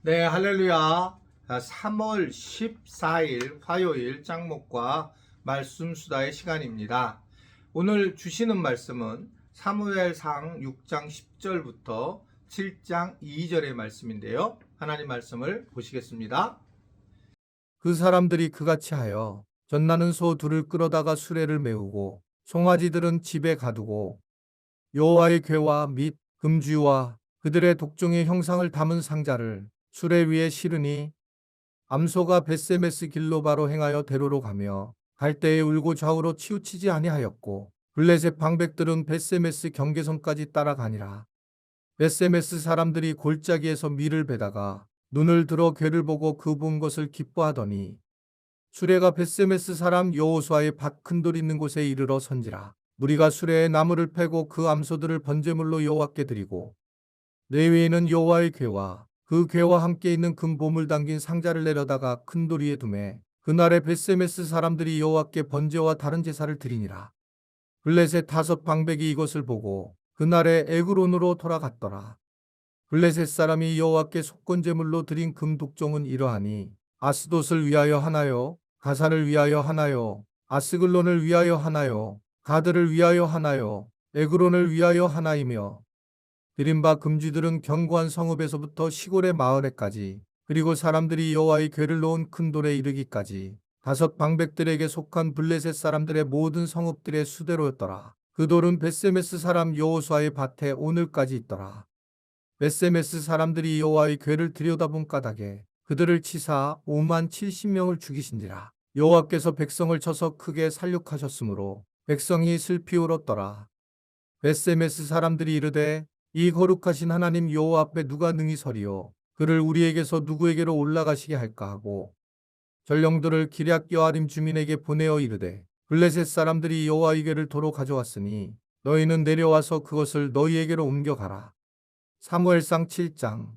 네, 할렐루야. 3월 14일 화요일 짱목과 말씀 수다의 시간입니다. 오늘 주시는 말씀은 사무엘상 6장 10절부터 7장 2절의 말씀인데요. 하나님 말씀을 보시겠습니다. 그 사람들이 그같이 하여 전나는 소 둘을 끌어다가 수레를 메우고 송아지들은 집에 가두고 여호와의 궤와 및 금주와 그들의 독종의 형상을 담은 상자를 수레 위에 실으니 암소가 벳세메스 길로 바로 행하여 대로로 가며 갈대에 울고 좌우로 치우치지 아니하였고 블레셋 방백들은 벳세메스 경계선까지 따라가니라. 벳세메스 사람들이 골짜기에서 밀을 베다가 눈을 들어 궤를 보고 그 본 것을 기뻐하더니 수레가 벳세메스 사람 여호수아의 밭 큰 돌 있는 곳에 이르러 선지라. 무리가 수레에 나무를 패고 그 암소들을 번제물로 여호와께 드리고 레위인은 여호와의 궤와 그 궤와 함께 있는 금 보물 담긴 상자를 내려다가 큰 돌 위에 두매 그날에 벳세메스 사람들이 여호와께 번제와 다른 제사를 드리니라. 블레셋 5 방백이 이것을 보고 그날에 에그론으로 돌아갔더라. 블레셋 사람이 여호와께 속건제물로 드린 금 독종은 이러하니 아스돗을 위하여 하나요, 가산을 위하여 하나요, 아스글론을 위하여 하나요, 가드를 위하여 하나요, 에그론을 위하여 하나이며 드린 바 금쥐들은 견고한 성읍에서부터 시골의 마을에까지 그리고 사람들이 여호와의 궤를 놓은 큰 돌에 이르기까지 5 방백들에게 속한 블레셋 사람들의 모든 성읍들의 수대로였더라. 그 돌은 벳세메스 사람 여호수아의 밭에 오늘까지 있더라. 벳세메스 사람들이 여호와의 궤를 들여다본 까닭에 그들을 치사 5만 70명을 죽이신지라. 여호와께서 백성을 쳐서 크게 살육하셨으므로 백성이 슬피 울었더라. 벳세메스 사람들이 이르되 이 거룩하신 하나님 여호와 앞에 누가 능히 서리요 그를 우리에게서 누구에게로 올라가시게 할까 하고 전령들을 기럇 여아림 주민에게 보내어 이르되 블레셋 사람들이 여호와의 궤를 도로 가져왔으니 너희는 내려와서 그것을 너희에게로 옮겨가라. 사무엘상 7장.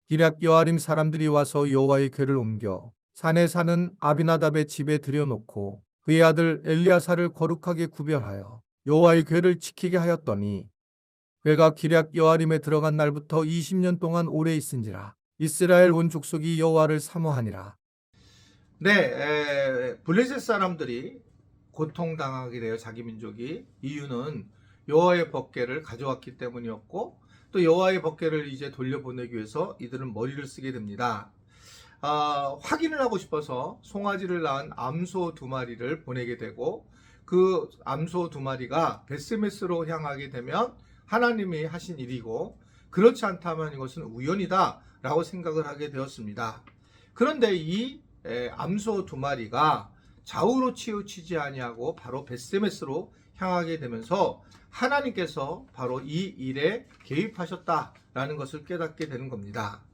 기럇 여아림 사람들이 와서 여호와의 궤를 옮겨 산에 사는 아비나답의 집에 들여놓고 그의 아들 엘리야사를 거룩하게 구별하여 여호와의 궤를 지키게 하였더니 궤가 기럇 여아림에 들어간 날부터 20년 동안 오래 있은지라. 이스라엘 온 족속이 여호와를 사모하니라. 네, 블레셋 사람들이 고통당하게 되어 자기 민족이 이유는 여호와의 법궤를 가져왔기 때문이었고 또 여호와의 법궤를 이제 돌려보내기 위해서 이들은 머리를 쓰게 됩니다. 확인을 하고 싶어서 송아지를 낳은 암소 2마리를 보내게 되고 그 암소 2마리가 벳세메스로 향하게 되면 하나님이 하신 일이고 그렇지 않다면 이것은 우연이다 라고 생각을 하게 되었습니다. 그런데 이 암소 2마리가 좌우로 치우치지 아니하고 바로 벳세메스로 향하게 되면서 하나님께서 바로 이 일에 개입하셨다라는 것을 깨닫게 되는 겁니다.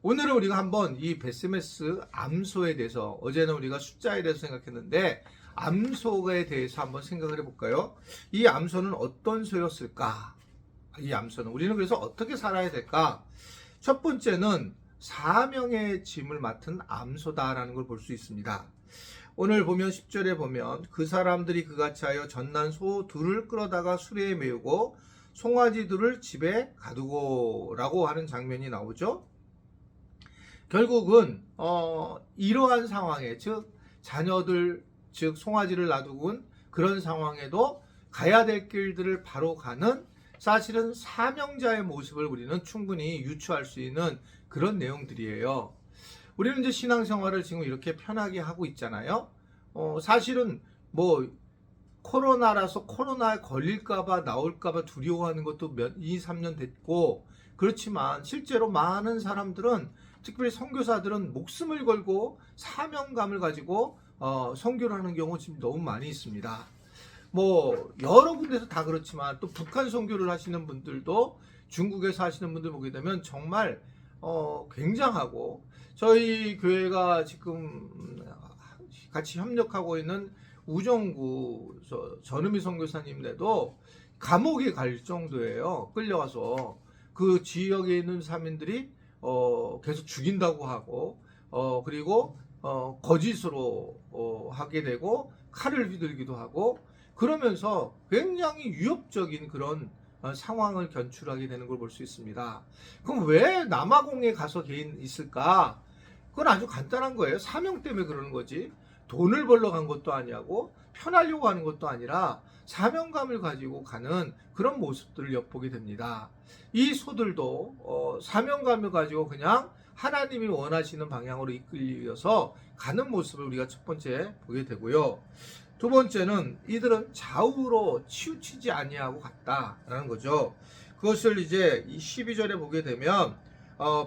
오늘은 우리가 한번 이 벳세메스 암소에 대해서 어제는 우리가 숫자에 대해서 생각했는데 암소에 대해서 한번 생각을 해볼까요? 이 암소는 어떤 소였을까? 이 암소는 우리는 그래서 어떻게 살아야 될까? 첫 번째는 사명의 짐을 맡은 암소다라는 걸 볼 수 있습니다. 오늘 보면 10절에 보면 그 사람들이 그같이 하여 전난 소 둘을 끌어다가 수레에 메우고 송아지 둘을 집에 가두고 라고 하는 장면이 나오죠. 결국은 이러한 상황에 즉 자녀들 즉 송아지를 놔두고는 그런 상황에도 가야 될 길들을 바로 가는 사실은 사명자의 모습을 우리는 충분히 유추할 수 있는 그런 내용들이에요. 우리는 이제 신앙생활을 지금 이렇게 편하게 하고 있잖아요. 사실은 뭐 코로나라서 코로나에 걸릴까봐 나올까봐 두려워하는 것도 2, 3년 됐고 그렇지만 실제로 많은 사람들은 특별히 선교사들은 목숨을 걸고 사명감을 가지고 선교를 하는 경우 지금 너무 많이 있습니다. 뭐 여러 군데서 다 그렇지만 또 북한 선교를 하시는 분들도 중국에서 하시는 분들 보게 되면 정말 굉장하고 저희 교회가 지금 같이 협력하고 있는 우정구 전은미 선교사님네도 감옥에 갈 정도예요. 끌려가서 그 지역에 있는 사민들이 계속 죽인다고 하고 그리고 거짓으로 하게 되고 칼을 휘둘기도 하고 그러면서 굉장히 위협적인 그런 상황을 견출하게 되는 걸 볼 수 있습니다. 그럼 왜 남아공에 가서 개인 있을까? 그건 아주 간단한 거예요. 사명 때문에 그러는 거지. 돈을 벌러 간 것도 아니고 편하려고 하는 것도 아니라 사명감을 가지고 가는 그런 모습들을 엿보게 됩니다. 이 소들도 사명감을 가지고 그냥 하나님이 원하시는 방향으로 이끌기 위해서 가는 모습을 우리가 첫 번째 보게 되고요. 두 번째는 이들은 좌우로 치우치지 아니하고 갔다라는 거죠. 그것을 이제 이 12절에 보게 되면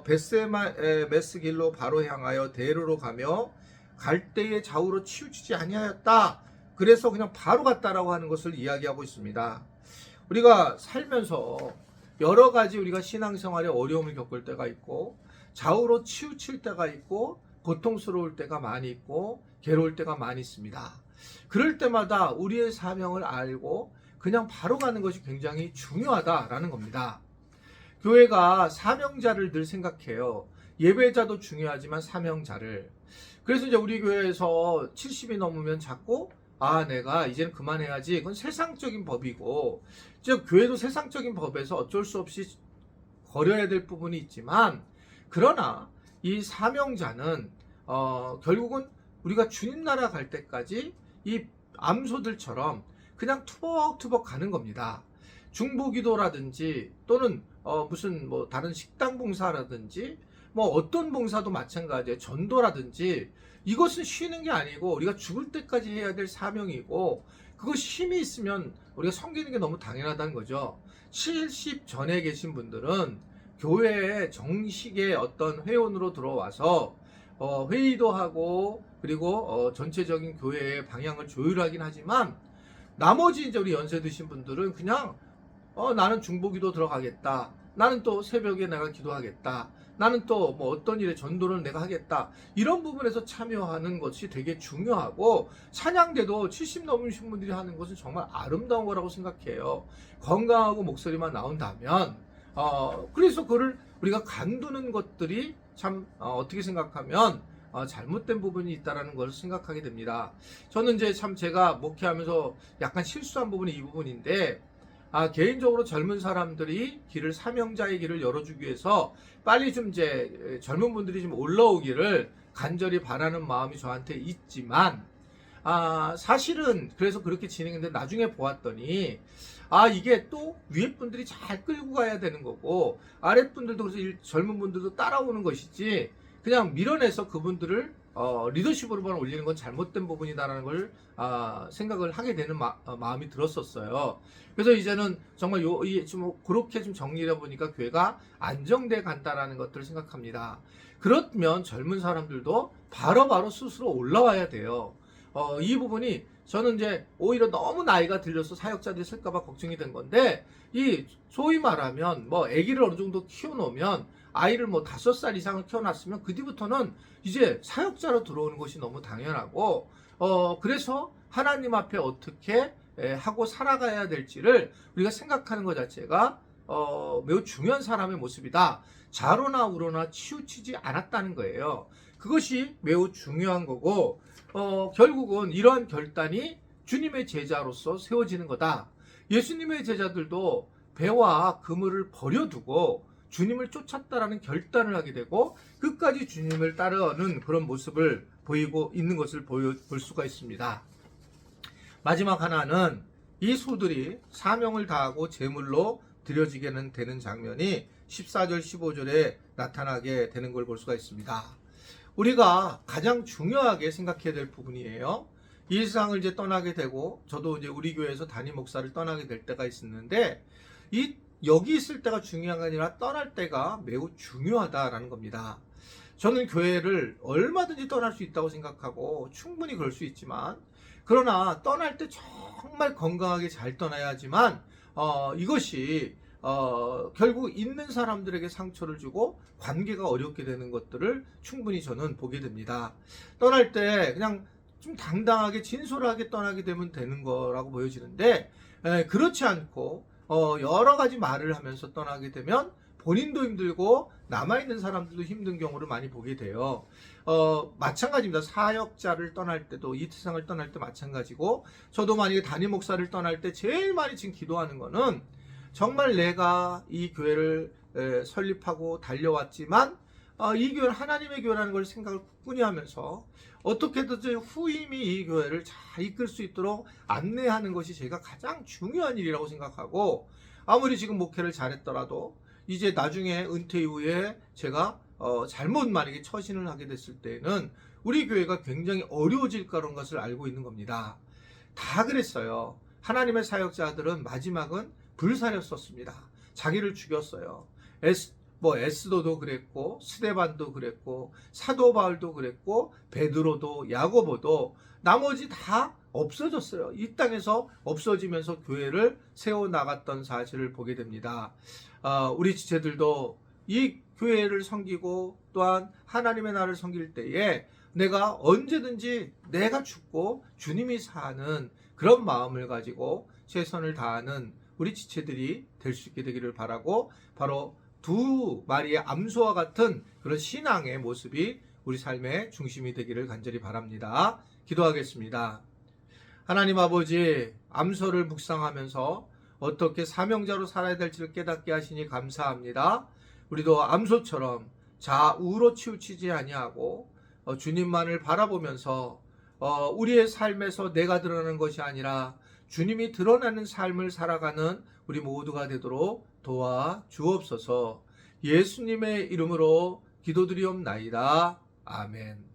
베세메스 길로 바로 향하여 대로로 가며 갈 때에 좌우로 치우치지 아니하였다. 그래서 그냥 바로 갔다라고 하는 것을 이야기하고 있습니다. 우리가 살면서 여러 가지 우리가 신앙생활에 어려움을 겪을 때가 있고 좌우로 치우칠 때가 있고 고통스러울 때가 많이 있고 괴로울 때가 많이 있습니다. 그럴 때마다 우리의 사명을 알고 그냥 바로 가는 것이 굉장히 중요하다라는 겁니다. 교회가 사명자를 늘 생각해요. 예배자도 중요하지만 사명자를. 그래서 이제 우리 교회에서 70이 넘으면 자꾸 내가 이제는 그만해야지. 그건 세상적인 법이고, 즉 교회도 세상적인 법에서 어쩔 수 없이 거려야 될 부분이 있지만, 그러나 이 사명자는 결국은 우리가 주님 나라 갈 때까지 이 암소들처럼 그냥 투벅투벅 가는 겁니다. 중보기도라든지 또는 무슨 뭐 다른 식당 봉사라든지 뭐 어떤 봉사도 마찬가지예요. 전도라든지 이것은 쉬는 게 아니고 우리가 죽을 때까지 해야 될 사명이고 그것이 힘이 있으면 우리가 섬기는 게 너무 당연하다는 거죠. 70 전에 계신 분들은 교회에 정식의 어떤 회원으로 들어와서 회의도 하고 그리고 전체적인 교회의 방향을 조율하긴 하지만 나머지 이제 우리 연세 드신 분들은 그냥 나는 중보기도 들어가겠다. 나는 또 새벽에 내가 기도하겠다. 나는 또 뭐 어떤 일에 전도를 내가 하겠다. 이런 부분에서 참여하는 것이 되게 중요하고 찬양대도 70 넘으신 분들이 하는 것은 정말 아름다운 거라고 생각해요. 건강하고 목소리만 나온다면 그래서 그걸 우리가 간두는 것들이 참 어떻게 생각하면 잘못된 부분이 있다라는 것을 생각하게 됩니다. 저는 이제 참 제가 목회하면서 약간 실수한 부분이 이 부분인데 개인적으로 젊은 사람들이 사명자의 길을 열어주기 위해서 빨리 좀 이제 젊은 분들이 좀 올라오기를 간절히 바라는 마음이 저한테 있지만 사실은 그래서 그렇게 진행했는데 나중에 보았더니 이게 또 위에 분들이 잘 끌고 가야 되는 거고 아랫 분들도 그래서 젊은 분들도 따라오는 것이지 그냥 밀어내서 그분들을 리더십으로만 올리는 건 잘못된 부분이다라는 걸 생각을 하게 되는 마음이 들었었어요. 그래서 이제는 정말 좀 그렇게 좀 정리해 보니까 교회가 안정돼 간다라는 것들을 생각합니다. 그러면 젊은 사람들도 바로바로 스스로 올라와야 돼요. 이 부분이 저는 이제 오히려 너무 나이가 들려서 사역자들이 쓸까봐 걱정이 된 건데 이 소위 말하면 뭐 아기를 어느 정도 키워놓으면 아이를 뭐 5살 이상을 키워놨으면 그 뒤부터는 이제 사역자로 들어오는 것이 너무 당연하고 그래서 하나님 앞에 어떻게 하고 살아가야 될지를 우리가 생각하는 것 자체가 매우 중요한 사람의 모습이다. 좌로나 우로나 치우치지 않았다는 거예요. 그것이 매우 중요한 거고 결국은 이러한 결단이 주님의 제자로서 세워지는 거다. 예수님의 제자들도 배와 그물을 버려두고 주님을 쫓았다라는 결단을 하게 되고 끝까지 주님을 따르는 그런 모습을 보이고 있는 것을 볼 수가 있습니다. 마지막 하나는 이 소들이 사명을 다하고 제물로 드려지게 되는 장면이 14절 15절에 나타나게 되는 걸 볼 수가 있습니다. 우리가 가장 중요하게 생각해야 될 부분이에요. 이 세상을 이제 떠나게 되고 저도 이제 우리 교회에서 담임 목사를 떠나게 될 때가 있었는데 여기 있을 때가 중요한 게 아니라 떠날 때가 매우 중요하다라는 겁니다. 저는 교회를 얼마든지 떠날 수 있다고 생각하고 충분히 그럴 수 있지만 그러나 떠날 때 정말 건강하게 잘 떠나야 하지만 이것이 결국 있는 사람들에게 상처를 주고 관계가 어렵게 되는 것들을 충분히 저는 보게 됩니다. 떠날 때 그냥 좀 당당하게 진솔하게 떠나게 되면 되는 거라고 보여지는데 그렇지 않고 여러 가지 말을 하면서 떠나게 되면 본인도 힘들고 남아있는 사람들도 힘든 경우를 많이 보게 돼요. 마찬가지입니다. 사역자를 떠날 때도 이 세상을 떠날 때 마찬가지고 저도 만약에 담임 목사를 떠날 때 제일 많이 지금 기도하는 거는 정말 내가 이 교회를 설립하고 달려왔지만 이 교회는 하나님의 교회라는 걸 생각을 꾸준히 하면서 어떻게든 후임이 이 교회를 잘 이끌 수 있도록 안내하는 것이 제가 가장 중요한 일이라고 생각하고, 아무리 지금 목회를 잘했더라도 이제 나중에 은퇴 이후에 제가 잘못 만약에 처신을 하게 됐을 때는 우리 교회가 굉장히 어려워질 거라는 것을 알고 있는 겁니다. 다 그랬어요. 하나님의 사역자들은 마지막은 불사렸었습니다. 자기를 죽였어요. 에스더도 그랬고, 스데반도 그랬고, 사도 바울도 그랬고, 베드로도, 야고보도, 나머지 다 없어졌어요. 이 땅에서 없어지면서 교회를 세워나갔던 사실을 보게 됩니다. 우리 지체들도 이 교회를 섬기고 또한 하나님의 나라를 섬길 때에 내가 언제든지 내가 죽고 주님이 사는 그런 마음을 가지고 최선을 다하는 우리 지체들이 될 수 있게 되기를 바라고, 바로 두 마리의 암소와 같은 그런 신앙의 모습이 우리 삶의 중심이 되기를 간절히 바랍니다. 기도하겠습니다. 하나님 아버지, 암소를 묵상하면서 어떻게 사명자로 살아야 될지를 깨닫게 하시니 감사합니다. 우리도 암소처럼 좌우로 치우치지 아니하고 주님만을 바라보면서 우리의 삶에서 내가 드러나는 것이 아니라 주님이 드러나는 삶을 살아가는 우리 모두가 되도록 도와 주옵소서. 예수님의 이름으로 기도드리옵나이다. 아멘.